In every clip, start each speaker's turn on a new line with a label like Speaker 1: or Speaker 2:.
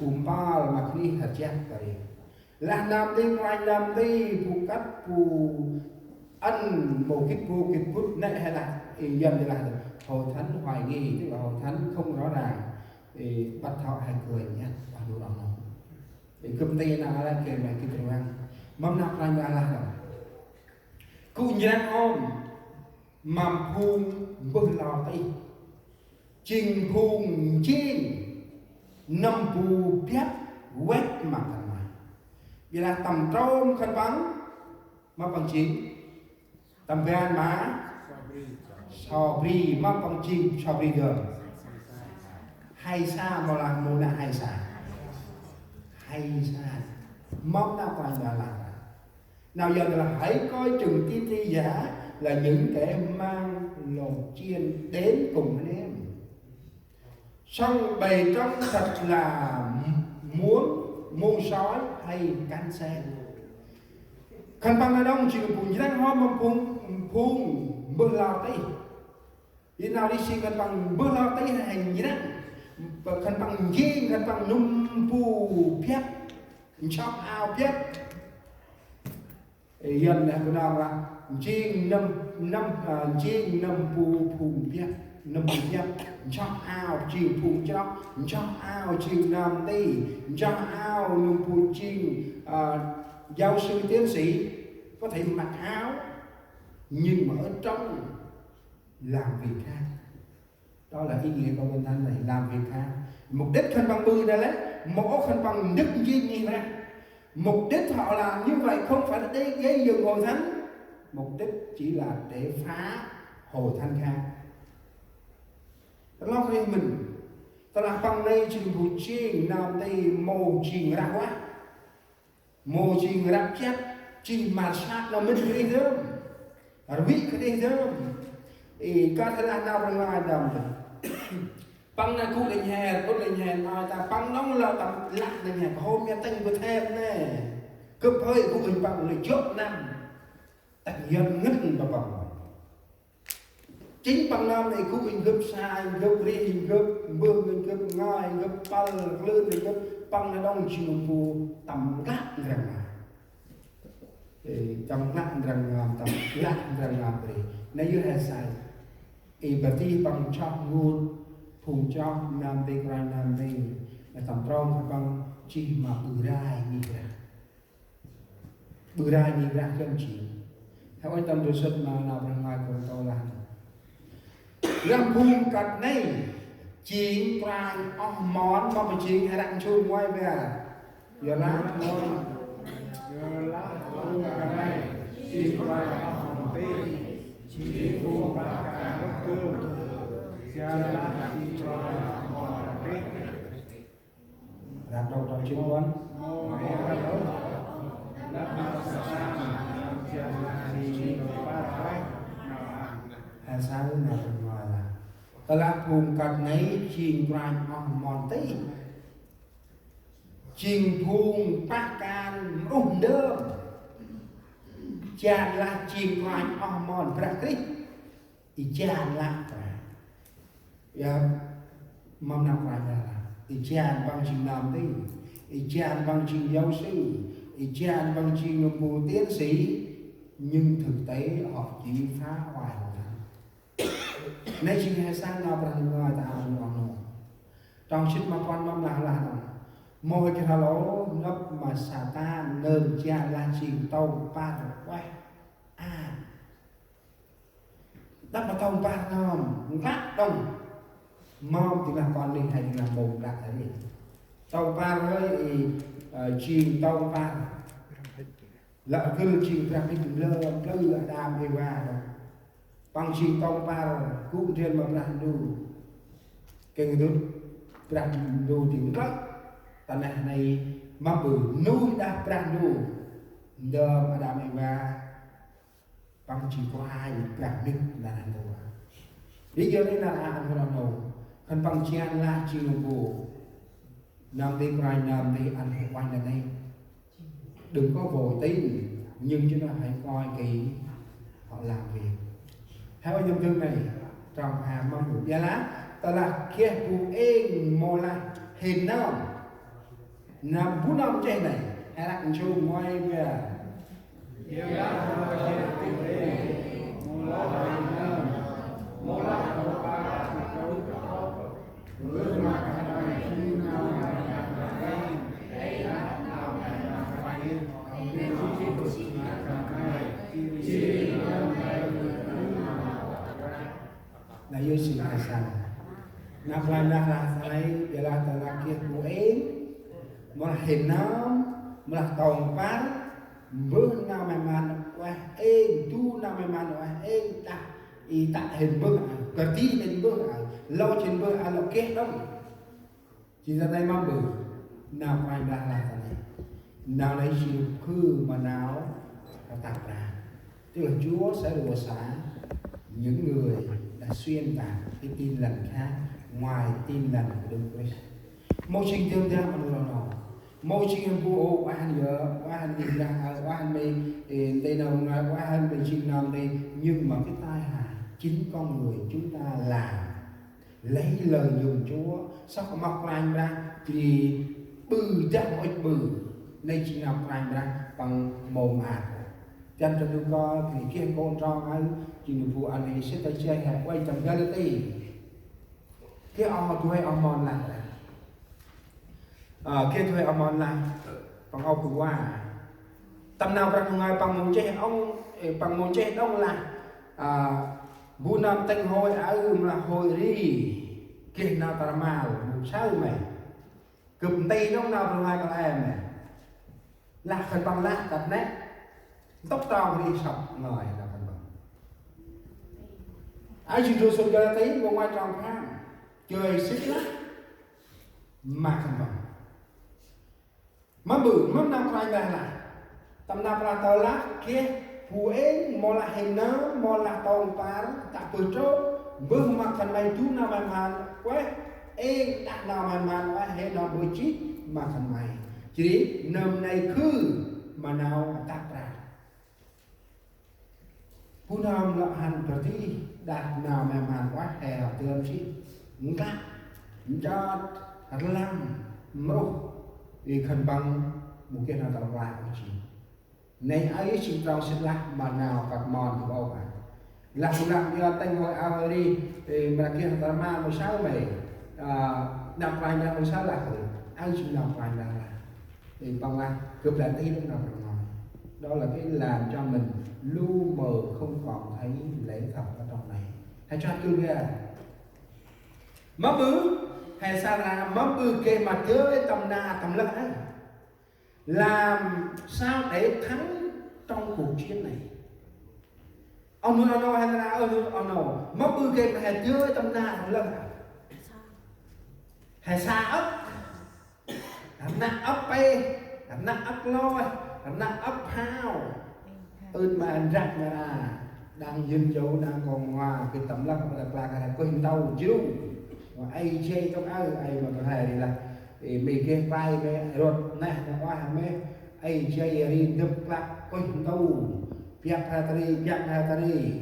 Speaker 1: phùm ba mà khi hạt chép vậy là nam tinh ngoài nam ti phù cắt phù ăn một cái phút này hay là dân thì là hội thánh hoài nghi tức là hội thánh không rõ ràng thì bắt họ hay cười nhé và đủ lòng thì cơm tê nào là kể mẹ cái trường ăn mâm nạp ra là cụ nhang ôm mầm phun bơ lò tây trình phun chiên nằm phù biết quét mặt mà vì là tầm trôm khăn vắng mà bằng chín tầm gan má so bì mà bằng chín so bì được hay xa mà là mô nạ hay xa mong nào còn là nào giờ là hãy coi chừng tiên tri giả là những kẻ mang lồng chiên đến cùng anh em xong bày trong thật là muốn môn sói hay can sen khăn băng ở đông chỉ phun răng hoa mà phun bơ lao tây đi nào đi xin khăn băng bơ lao tây hay gì đó khăn băng dê khăn băng nung phù phép chọc ao phép dân này có nào là chiên năm phù phép năm phép chọc ao chiên phù chọc ao chiên nam tây chọc ao nung phù chiên giáo sư tiến sĩ có thể mặc áo nhưng mà ở trong làm việc khác. Đó là ý nghĩa của bên thanh này, làm việc khác. Mục đích khăn băng bư đây đấy, mỗi khăn băng đức duyên như ra. Mục đích họ làm như vậy không phải là để gây dựng hội thánh, mục đích chỉ là để phá hội thánh khác. Lo cái mình ta là bằng đây chừng bụi chiên nào đây mồ chừng ra quá mồ chừng ra chết chừng mà sát là mình cái đi thơm vị cái đi thơm thì có thể là nào bằng ngoài đầm bằng là cụ lên hè cốt lên hè nói ta bằng nóng là tầm lặng lên hè hôm nha tinh vừa thêm nè cướp hơi cụ hình bằng người chốt năm tạch nhân ngất vào bằng chính bằng năm này cũng hình gấp sai gấp đi hình gấp mưa hình gấp ngoi gấp bal lươn hình gấp bằng là đông chiều phù tầm gác rằng thì tầm gác rằng tầm gác rằng thì nếu như là sai thì bởi vì bằng chọn nguồn phùng chọn nam tây ra nam tây là tầm trong bằng chi mà bự ra như ra cân chỉ theo anh tâm đồ sân mà nào bằng ngoài của tôi là làm phun cật này chín prai món mà phải chín hay đặng chui ngoài về giờ lá thôi giờ lá phun cật này chín prai món tê chín phun cật cả nước cơm giờ lá chín prai món tê làm đầu trong chín quán hay sao nào ngoài là ta là phùng cật này chiên rai mòn tí chiên phùng bác can ung đơm chàng là chiên rai mòn bạc tí thì chàng là mong nào phải là thì chàng bằng chiên nam tí thì chàng bằng chiên giáo sư thì chàng bằng chiên nộp bù tiến sĩ nhưng thực tế họ chỉ phá hoại hội thánh. Nên chỉ hay sang nào bằng người ta ăn ngon trong shit mà con mong là môi cái lỗ ngấp mà xà ta nơn cha la chìm tông ba rồi quay đắp vào tông ba ngon ngắt đông mong thì là con đi thành là mồm đặt cái gì tông ba với chìm tông ba lỡ cứ chìm ra cái lơ đam hay qua rồi bằng chìm tông ba rồi cũng trên mà làm đủ cái người đó làm đủ thì rất ta này mà bự nuôi đã làm đủ đờ mà đam hay qua bằng chỉ có hai làm đích là làm đủ lý do đấy là ăn làm đủ còn bằng chi ăn là chịu bù nam đi ngoài nam đi ăn phải quanh là đây đừng có vội tin nhưng chúng ta hãy coi kỹ họ làm việc theo cái dòng chương này trong hàm mong được giá lá ta là kia phụ ên mô la hình nào nằm bún nằm trên này hay là con chú ngoài về là yêu sinh hay sao nạp là này để là ta kia của em mà hình nó mà tòng bán bước nào mà qua em tu nào mà em ta ta hình bước cờ tí lên bước lâu trên bước là kết đó chỉ ra đây mang bự nào phải là này nào lấy chịu khư mà nào tạp ra tức là Chúa sẽ đùa xả những người đã xuyên tạc cái tin lành khác ngoài tin lành của Đức Christ. Một trình tương đương mà nó một trình vụ oan nhớ oan đi ra oan mình đây nào oan mình trình nào đây nhưng mà cái tai hại chính con người chúng ta làm lấy lời dùng Chúa sao có mọc lành ra thì bự chắc mỗi bự đây chỉ nào lành ra bằng mồm ạt chân cho tôi coi thì kia con tròn ấy chỉ một vụ anh ấy sẽ tới chơi hẹp quay trong Galati cái ông tôi hay ông mòn lại kia tôi ông mòn lại bằng ông của qua tầm nào ra ngoài bằng một chơi ông bằng một chơi đông là bu nam tanh hồi ở là hồi đi kia nào ta mà một sao mày cụm tay nó nào ra ngoài con em này là phần bằng lạ đặt nét tóc tao đi sọc ngồi là phần bằng ai chỉ rồi xuống ra thấy ngoài trong khác chơi xích lắc mà phần bằng mà bự mà nam phải là tầm nào là tờ lát kia phụ ấy mò là hình nó mò là tông phá tạ bự trâu bước mặt phần này chú nào mà quét ê đặt nào mà hệ nó bự chít mà phần này chỉ nằm này khư mà nào tạc ra phụ nam là hành trở đi đạt nào mà quá hè tương chít ngắt cho lăng mô thì khẩn bằng một cái nào tạo ra của chị này ấy chỉ trong sinh lạc mà nào gặp mòn của bao cả là phụ lạc do tay ngồi ao đi thì mà kia ta ma một sao mày nằm vài năm một sao lạc rồi ai chỉ nằm vài năm là thì bằng là cướp lại tí lúc nào rồi đó là cái làm cho mình lu mờ không còn thấy lễ thật ở trong này hãy cho tôi nghe mất bứ hay sao là mất bứ kê mà chơi tầm na tầm lắc ấy làm sao để thắng trong cuộc chiến này ông nói hay là ông nói mất bứ kê mà hay chơi tầm na tầm lắc hay xa ấp nặng ấp bay nặng ấp loi nặng ấp hao mà anh rạch mà đang dừng chỗ đang còn ngoài cái tấm lắc là cái quên tàu chứ mà ai chơi trong ai mà có thể thì là bị cái vai cái ruột này nó qua hàng mấy ai chơi đi đập lắc quên tàu piak hatari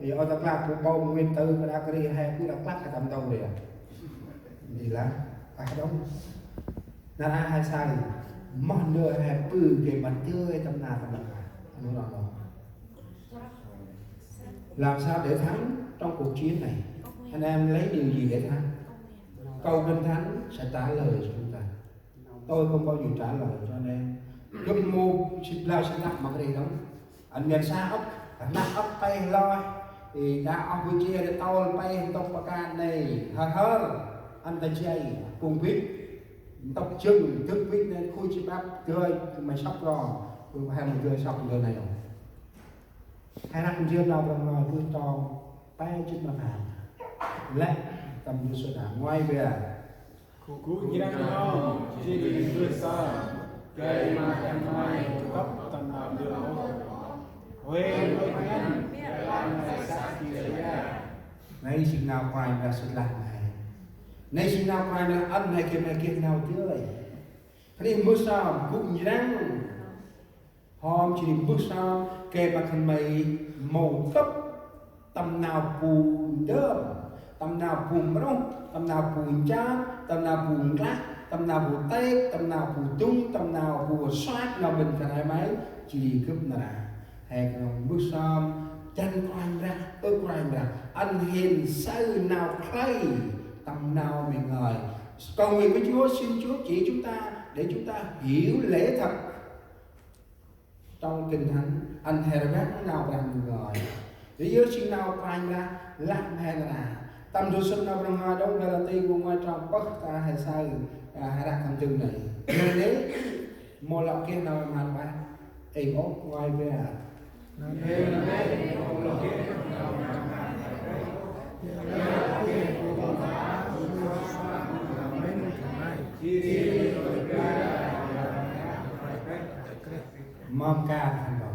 Speaker 1: thì ở tập lắc của bông nguyên tư cái hatari hay cứ đập lắc cái tấm tàu vậy gì là phải đúng là hai sai mòn đưa hay bự cái mặt chơi tấm nào tấm nào nó làm sao để thắng trong cuộc chiến này anh em lấy điều gì để thắng câu kinh thánh sẽ trả lời cho chúng ta tôi không bao giờ trả lời cho anh em lúc mua lao sẽ đặt mà cái gì đó anh nhận xa ốc nặng ốc tay loi thì đã ốc với chia để tao bay tông bạc can này hơn anh ta chơi cùng biết tóc chừng thức biết nên khui chip bắp chơi mà sắp rồi hay một chơi sắp người này rồi hay là con nào còn tôi to tay trên mặt hàng lẽ tầm như số đảng ngoài về
Speaker 2: cũng như đó chỉ vì người sao cây mà em mai tóc tầm nào được quê với nhân làm này sao thì ra
Speaker 1: này xin nào quay ra sự lạc này xin nào quay ra ăn này kia nào tươi thế thì bước sau cũng như đang hôm chỉ bước sau kê bạc thành mày màu tóc tầm nào bùn đơm tầm nào bùn mông tầm nào bùn chát tầm nào bùn lát tầm nào vụ tết tầm nào vụ tung tầm nào vụ soát nào mình phải mấy chỉ cướp là hay còn bước xong chân quanh ra ước quanh ra anh hiền sâu nào khay tầm nào mình ngồi cầu nguyện với Chúa, xin Chúa chỉ chúng ta để chúng ta hiểu lễ thật trong kinh thánh. Anh Herbert nào rằng người để nhớ xin nào quanh ra làm hay là tâm số sinh nào trong hoa đông Galati của ngoài trong bất ta hay sao hay đặt thằng chừng này nên đấy một lọ kia nào mà bạn ấy có ngoài về à mong ca thành đồng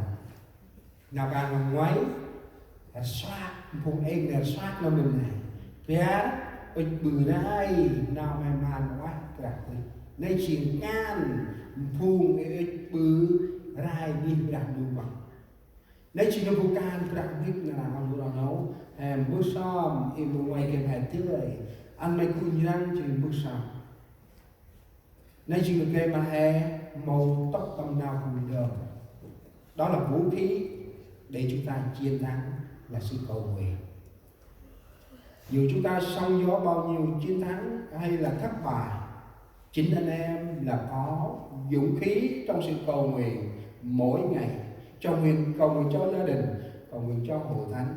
Speaker 1: nào càng ngoáy soát phụng em là soát nó mình này phía ích bự đây nào mà màn quá cả nay chuyện can phụng ích bự rai đi đặt đủ bằng nay chuyện nó phụng can đặt biết là làm đồ nấu em bước xóm em mua ngoài cái hạt tươi anh mày cũng nhang chuyện bước xóm nay chuyện cái mà hè màu tóc tầm nào cũng được đó là vũ khí để chúng ta chiến thắng là sự cầu nguyện. Dù chúng ta sóng gió bao nhiêu chiến thắng hay là thất bại, chính anh em là có dũng khí trong sự cầu nguyện mỗi ngày. Cầu nguyện cho gia đình, cầu nguyện cho hội thánh,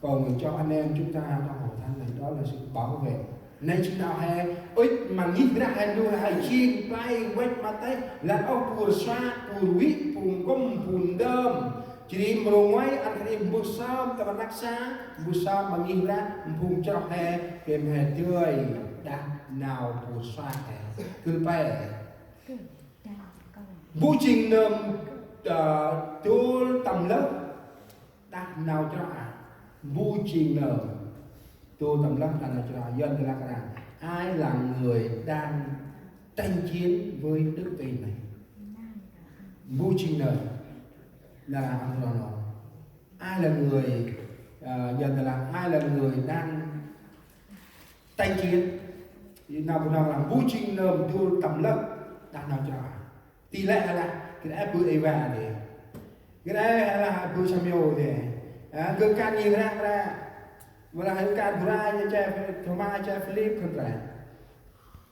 Speaker 1: cầu nguyện cho anh em chúng ta trong hội thánh này, đó là sự bảo vệ. Nên chúng ta hay ít mà nghĩ ra hay đua hay chiên bay quét mà tới là ông phù sa phù huyết phù công phù đơm chỉ một ngoái anh thấy bút sao ta bắt sáng bút sao mà nghĩ ra phù cho hè kèm hè tươi đã nào phù sa hè cứ phải bút trình nôm tu tầm lớp đã nào cho bút trình nôm tu tầm lớp là cho dân là cái ai là người đang tranh chiến với đức tin này bút trình nôm là anh nói ai là người dần là ai là người đang tranh chiến nào là vũ trình nôm tu tầm lớp đang nào cho tỷ lệ là cái đã bự Eva để cái đấy là bự Samuel để cơ can gì ra và là hơi can ra cho cha Thomas cha Philip không phải